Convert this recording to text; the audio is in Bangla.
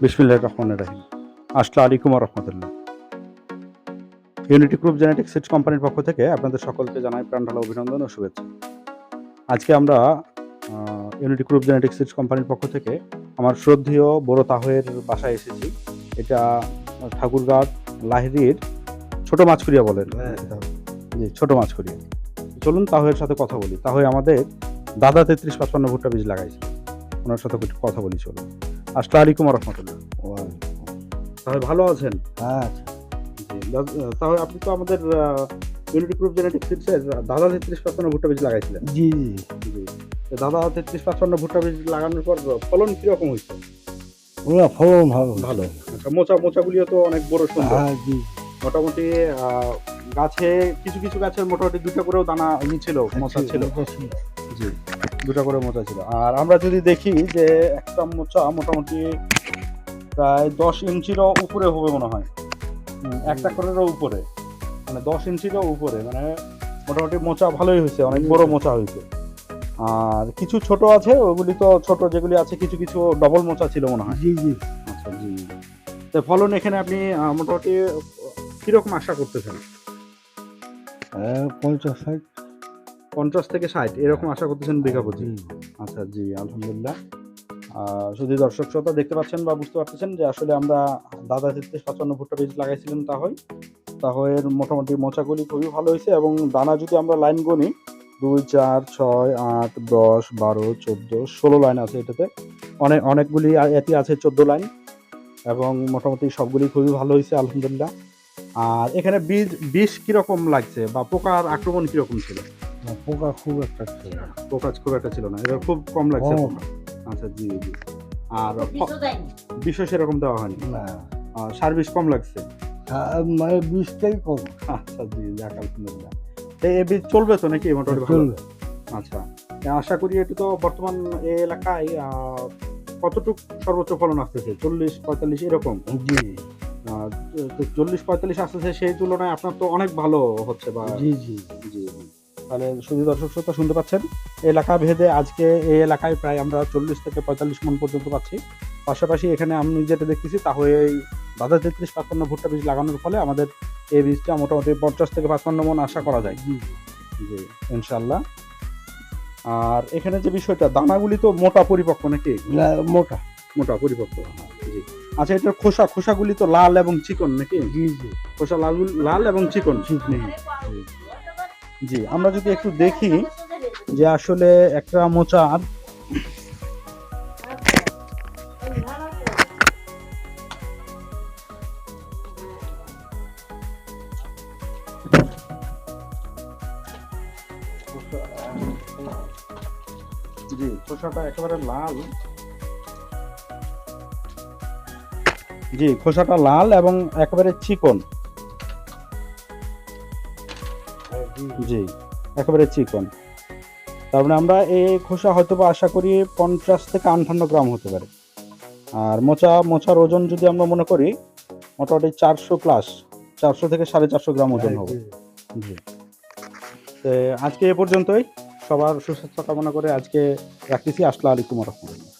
বিসমিল্লাহির রহমানির রহিম। আসসালামু আলাইকুম ওয়া রাহমাতুল্লাহ। ইউনিটি গ্রুপ জেনেটিক সিডস কোম্পানির পক্ষ থেকে আপনাদের সকলকে জানাই প্রাণঢালা অভিনন্দন ও শুভেচ্ছা। আজকে আমরা ইউনিটি গ্রুপ জেনেটিক সিডস কোম্পানির পক্ষ থেকে আমার শ্রদ্ধেয় বড় তাহের বাসায় এসেছি। এটা ঠাকুরগাঁও লাহিড়ীর ছোট মাছখুরিয়া বলেন। জি, ছোট মাছখুরিয়া। চলুন তাহের সাথে কথা বলি। তাহে আমাদের দাদা 3355 ভুট্টা বীজ লাগাইছে। ওনার সাথে একটু কথা বলি চলুন। আসসালামু আলাইকুম ওয়া রাহমাতুল্লাহ। তাহলে ভালো আছেন? হ্যাঁ, জি, তাহলে আপনি তো আমাদের ইউনিটি গ্রুপ জেনেটিক সিডসের দাদা 3355 ভুট্টা বীজ লাগাইছিলেন। জি, জি। তো দাদা 3355 ভুট্টা বীজ লাগানোর পর ফলন কিরকম হয়েছে? ওরা ফলন ভালো। ভালো। আচ্ছা, মোচাগুলিও তো অনেক বড় সুন্দর। হ্যাঁ, জি। মোটামুটি গাছে কিছু গাছের মোটামুটি 2টা করেও দানা ছিল, মোচা ছিল। জি, 2টা করে মোচা ছিল। আর আমরা যদি দেখি যে একটা মোচা মোটামুটি প্রায় 10 ইঞ্চিরও উপরে হবে মনে হয়। একটা করেরও উপরে, মানে 10 ইঞ্চিরও উপরে, মানে মোটামুটি মোচা ভালোই হয়েছে, অনেক বড় মোচা হয়েছে। আর কিছু ছোট আছে, ওগুলি তো ছোট যেগুলি আছে কিছু ডবল মোচা ছিল মনে হয়। জি, জি। আচ্ছা, জি। তো ফলন এখানে আপনি মোটামুটি কিরকম আশা করতেছেন? 50-60। 50 থেকে 60 এরকম আশা করতেছেন বিঘা প্রতি? আচ্ছা, জি, আলহামদুলিল্লাহ। যদি দর্শক শ্রোতা দেখতে পাচ্ছেন বা বুঝতে পারতেছেন যে আসলে আমরা দাদা 3355 ভুট্টা বীজ লাগাইছিলাম তাহের মোটামুটি মোচাগুলি খুবই ভালো হয়েছে, এবং দানা যদি আমরা লাইন গুনি 2, 4, 6, 8, 10, 12, 14, 16 লাইন আছে এটাতে। অনেকগুলি এটি আছে 14 লাইন, এবং মোটামুটি সবগুলি খুবই ভালো হয়েছে আলহামদুলিল্লাহ। আর এখানে বিষ কিরকম লাগছে বা পোকার আক্রমণ কিরকম ছিল? পোকা খুব একটা ছিল না। পোকা খুব একটা ছিল না, এটা খুব কম লাগছে কম। পোকা। আচ্ছা, জি, জি। আর বিষও সেরকম দেওয়া হয়নি? না, সার বিষ কম লাগছে? মানে বীজটাই কম। আচ্ছা, জি, যাক আলহামদুলিল্লাহ। এই বীজ চলবে তো নাকি মোটামুটি ভালো? চলবে। আচ্ছা, আশা করি এটি তো বর্তমান এই এলাকায় কতটুক সর্বোচ্চ ফলন আসতেছে? 40-45 এরকম? জি, 40-45 আসতেছে, সেই তুলনায় আপনার তো অনেক ভালো হচ্ছে বা? জি, জি। জি, জি। তাহলে শুধু দর্শক শ্রোতা শুনতে পাচ্ছেন, এলাকা ভেদে আজকে এই এলাকায় প্রায় আমরা 40 থেকে 45 মণ পর্যন্ত পাচ্ছি। পাশাপাশি এখানে আমি যেটা দেখতেছি তাহলে এই দাদা 3355 ভুট্টা বীজ লাগানোর ফলে আমাদের এই বীজটা মোটামুটি 50 থেকে 55 মণ আশা করা যায়। জি, জি, ইনশাআল্লাহ। আর এখানে যে বিষয়টা, দানাগুলি তো মোটা পরিপক্ক নাকি? না, মোটা। মোটা পরিপক্ক। জি। আচ্ছা, এটার খোসাগুলি তো লাল এবং চিকন নাকি? জি, জি। খোসা লাল এবং চিকন। জি, আমরা যদি একটু দেখি যে আসলে একটা মোচার জি, খোসাটা একেবারে লাল। জি, খোসাটা লাল এবং একেবারে চিকন। জি, একেবারে চিকন। তার মানে আমরা এই খোসা হয়তোবা আশা করি 50 থেকে 58 গ্রাম হতে পারে। আর মোচার ওজন যদি আমরা মনে করি মোটামুটি 400 প্লাস, 400 থেকে 450 গ্রাম ওজন হবে। জি। আজকে এ পর্যন্তই। সবার সুস্বাস্থ্য কামনা করে আজকে রাখতেছি। আসসালামু আলাইকুম ওয়া রাহমাতুল্লাহ।